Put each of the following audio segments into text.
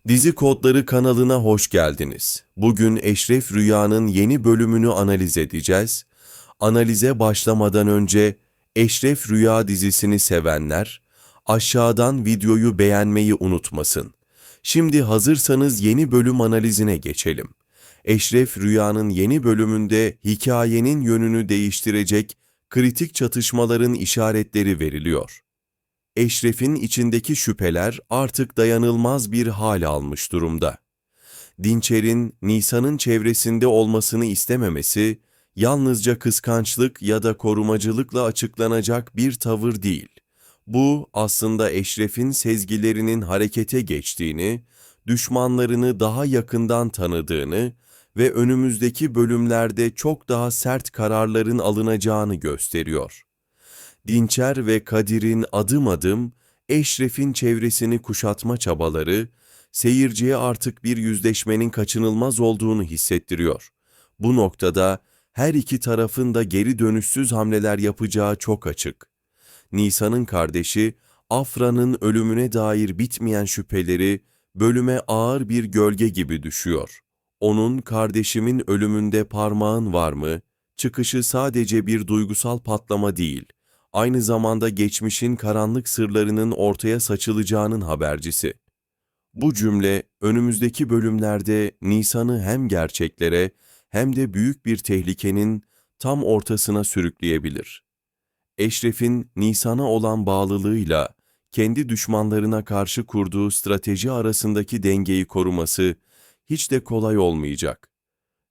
Dizi Kodları kanalına hoş geldiniz. Bugün Eşref Rüya'nın yeni bölümünü analiz edeceğiz. Analize başlamadan önce Eşref Rüya dizisini sevenler aşağıdan videoyu beğenmeyi unutmasın. Şimdi hazırsanız yeni bölüm analizine geçelim. Eşref Rüya'nın yeni bölümünde hikayenin yönünü değiştirecek kritik çatışmaların işaretleri veriliyor. Eşref'in içindeki şüpheler artık dayanılmaz bir hal almış durumda. Dinçer'in Nisan'ın çevresinde olmasını istememesi, yalnızca kıskançlık ya da korumacılıkla açıklanacak bir tavır değil. Bu aslında Eşref'in sezgilerinin harekete geçtiğini, düşmanlarını daha yakından tanıdığını ve önümüzdeki bölümlerde çok daha sert kararların alınacağını gösteriyor. Dinçer ve Kadir'in adım adım Eşref'in çevresini kuşatma çabaları, seyirciye artık bir yüzleşmenin kaçınılmaz olduğunu hissettiriyor. Bu noktada her iki tarafın da geri dönüşsüz hamleler yapacağı çok açık. Nisan'ın kardeşi, Afra'nın ölümüne dair bitmeyen şüpheleri bölüme ağır bir gölge gibi düşüyor. Onun kardeşimin ölümünde parmağın var mı? Çıkışı sadece bir duygusal patlama değil, aynı zamanda geçmişin karanlık sırlarının ortaya saçılacağının habercisi. Bu cümle önümüzdeki bölümlerde Nisan'ı hem gerçeklere hem de büyük bir tehlikenin tam ortasına sürükleyebilir. Eşref'in Nisan'a olan bağlılığıyla kendi düşmanlarına karşı kurduğu strateji arasındaki dengeyi koruması hiç de kolay olmayacak.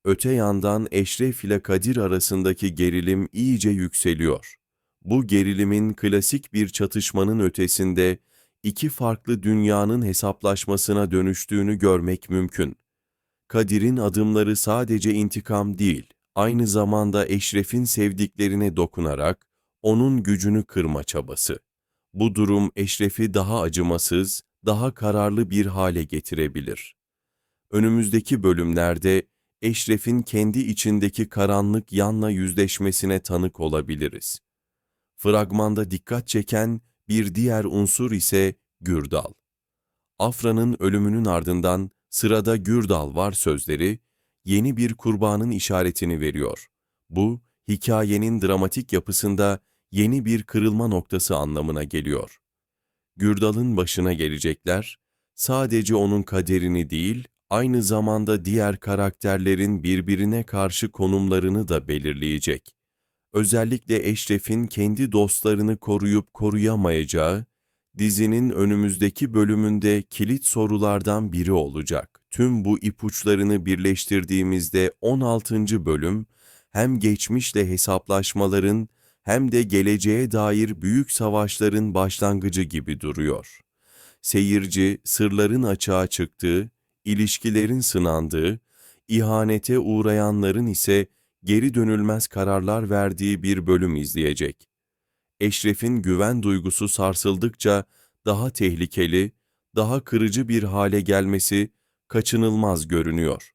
Öte yandan Eşref ile Kadir arasındaki gerilim iyice yükseliyor. Bu gerilimin klasik bir çatışmanın ötesinde iki farklı dünyanın hesaplaşmasına dönüştüğünü görmek mümkün. Kadir'in adımları sadece intikam değil, aynı zamanda Eşref'in sevdiklerine dokunarak onun gücünü kırma çabası. Bu durum Eşref'i daha acımasız, daha kararlı bir hale getirebilir. Önümüzdeki bölümlerde Eşref'in kendi içindeki karanlık yanla yüzleşmesine tanık olabiliriz. Fragmanda dikkat çeken bir diğer unsur ise Gürdal. Afra'nın ölümünün ardından sırada Gürdal var sözleri, yeni bir kurbanın işaretini veriyor. Bu, hikayenin dramatik yapısında yeni bir kırılma noktası anlamına geliyor. Gürdal'ın başına gelecekler, sadece onun kaderini değil, aynı zamanda diğer karakterlerin birbirine karşı konumlarını da belirleyecek. Özellikle Eşref'in kendi dostlarını koruyup koruyamayacağı, dizinin önümüzdeki bölümünde kilit sorulardan biri olacak. Tüm bu ipuçlarını birleştirdiğimizde 16. bölüm, hem geçmişle hesaplaşmaların hem de geleceğe dair büyük savaşların başlangıcı gibi duruyor. Seyirci, sırların açığa çıktığı, ilişkilerin sınandığı, ihanete uğrayanların ise geri dönülmez kararlar verdiği bir bölüm izleyecek. Eşref'in güven duygusu sarsıldıkça daha tehlikeli, daha kırıcı bir hale gelmesi kaçınılmaz görünüyor.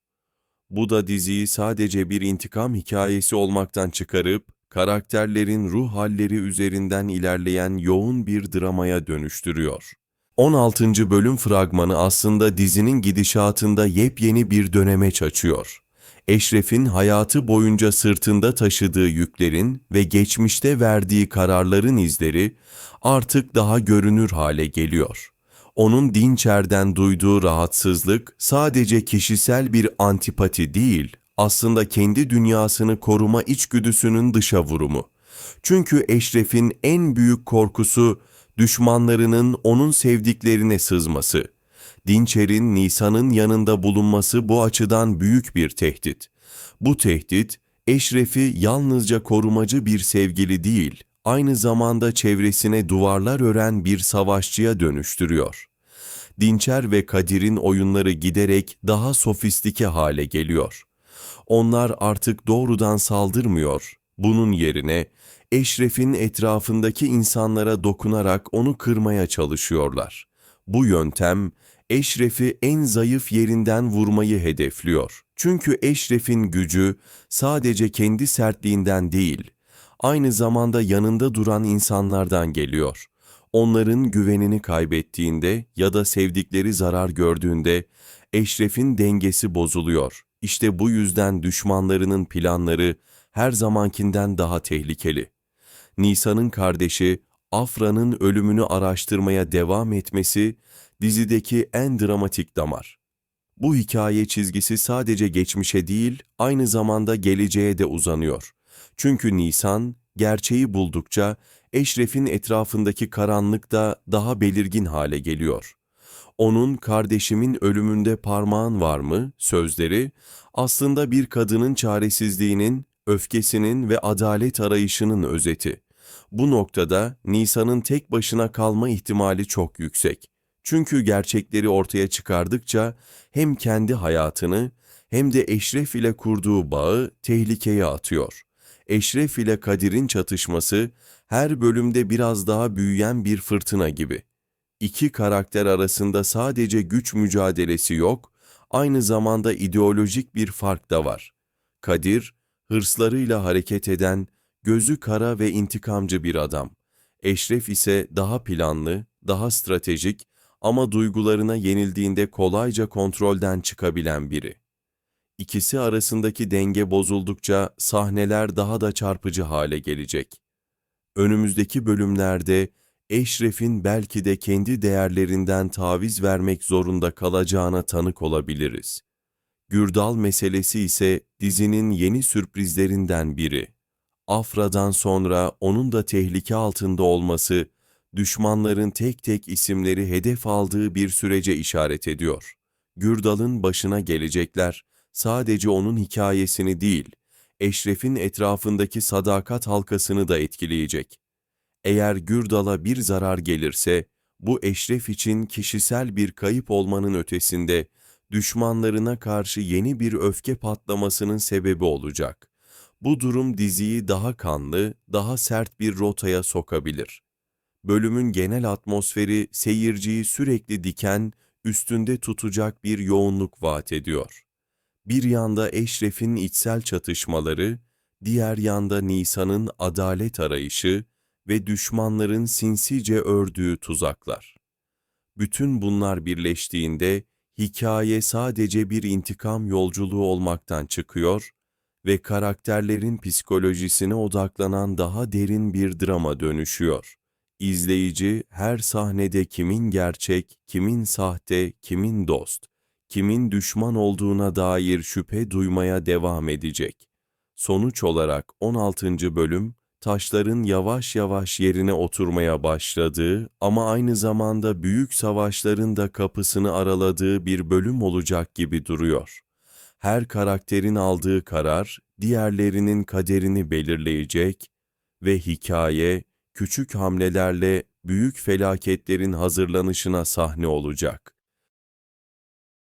Bu da diziyi sadece bir intikam hikayesi olmaktan çıkarıp, karakterlerin ruh halleri üzerinden ilerleyen yoğun bir dramaya dönüştürüyor. 16. bölüm fragmanı aslında dizinin gidişatında yepyeni bir dönemeç açıyor. Eşref'in hayatı boyunca sırtında taşıdığı yüklerin ve geçmişte verdiği kararların izleri artık daha görünür hale geliyor. Onun Dinçer'den duyduğu rahatsızlık sadece kişisel bir antipati değil, aslında kendi dünyasını koruma içgüdüsünün dışa vurumu. Çünkü Eşref'in en büyük korkusu düşmanlarının onun sevdiklerine sızması. Dinçer'in Nisan'ın yanında bulunması bu açıdan büyük bir tehdit. Bu tehdit, Eşref'i yalnızca korumacı bir sevgili değil, aynı zamanda çevresine duvarlar ören bir savaşçıya dönüştürüyor. Dinçer ve Kadir'in oyunları giderek daha sofistike hale geliyor. Onlar artık doğrudan saldırmıyor. Bunun yerine Eşref'in etrafındaki insanlara dokunarak onu kırmaya çalışıyorlar. Bu yöntem Eşref'i en zayıf yerinden vurmayı hedefliyor. Çünkü Eşref'in gücü sadece kendi sertliğinden değil, aynı zamanda yanında duran insanlardan geliyor. Onların güvenini kaybettiğinde ya da sevdikleri zarar gördüğünde Eşref'in dengesi bozuluyor. İşte bu yüzden düşmanlarının planları her zamankinden daha tehlikeli. Nisa'nın kardeşi Afra'nın ölümünü araştırmaya devam etmesi dizideki en dramatik damar. Bu hikaye çizgisi sadece geçmişe değil, aynı zamanda geleceğe de uzanıyor. Çünkü Nisan, gerçeği buldukça Eşref'in etrafındaki karanlık da daha belirgin hale geliyor. Onun kardeşimin ölümünde parmağın var mı sözleri, aslında bir kadının çaresizliğinin, öfkesinin ve adalet arayışının özeti. Bu noktada Nisan'ın tek başına kalma ihtimali çok yüksek. Çünkü gerçekleri ortaya çıkardıkça hem kendi hayatını hem de Eşref ile kurduğu bağı tehlikeye atıyor. Eşref ile Kadir'in çatışması her bölümde biraz daha büyüyen bir fırtına gibi. İki karakter arasında sadece güç mücadelesi yok, aynı zamanda ideolojik bir fark da var. Kadir, hırslarıyla hareket eden, gözü kara ve intikamcı bir adam. Eşref ise daha planlı, daha stratejik ama duygularına yenildiğinde kolayca kontrolden çıkabilen biri. İkisi arasındaki denge bozuldukça sahneler daha da çarpıcı hale gelecek. Önümüzdeki bölümlerde Eşref'in belki de kendi değerlerinden taviz vermek zorunda kalacağına tanık olabiliriz. Gürdal meselesi ise dizinin yeni sürprizlerinden biri. Afra'dan sonra onun da tehlike altında olması, düşmanların tek tek isimleri hedef aldığı bir sürece işaret ediyor. Gürdal'ın başına gelecekler, sadece onun hikayesini değil, Eşref'in etrafındaki sadakat halkasını da etkileyecek. Eğer Gürdal'a bir zarar gelirse, bu Eşref için kişisel bir kayıp olmanın ötesinde, düşmanlarına karşı yeni bir öfke patlamasının sebebi olacak. Bu durum diziyi daha kanlı, daha sert bir rotaya sokabilir. Bölümün genel atmosferi seyirciyi sürekli diken, üstünde tutacak bir yoğunluk vaat ediyor. Bir yanda Eşref'in içsel çatışmaları, diğer yanda Nisan'ın adalet arayışı ve düşmanların sinsice ördüğü tuzaklar. Bütün bunlar birleştiğinde hikaye sadece bir intikam yolculuğu olmaktan çıkıyor ve karakterlerin psikolojisine odaklanan daha derin bir drama dönüşüyor. İzleyici her sahnede kimin gerçek, kimin sahte, kimin dost, kimin düşman olduğuna dair şüphe duymaya devam edecek. Sonuç olarak 16. bölüm, taşların yavaş yavaş yerine oturmaya başladığı ama aynı zamanda büyük savaşların da kapısını araladığı bir bölüm olacak gibi duruyor. Her karakterin aldığı karar, diğerlerinin kaderini belirleyecek ve hikaye, küçük hamlelerle büyük felaketlerin hazırlanışına sahne olacak.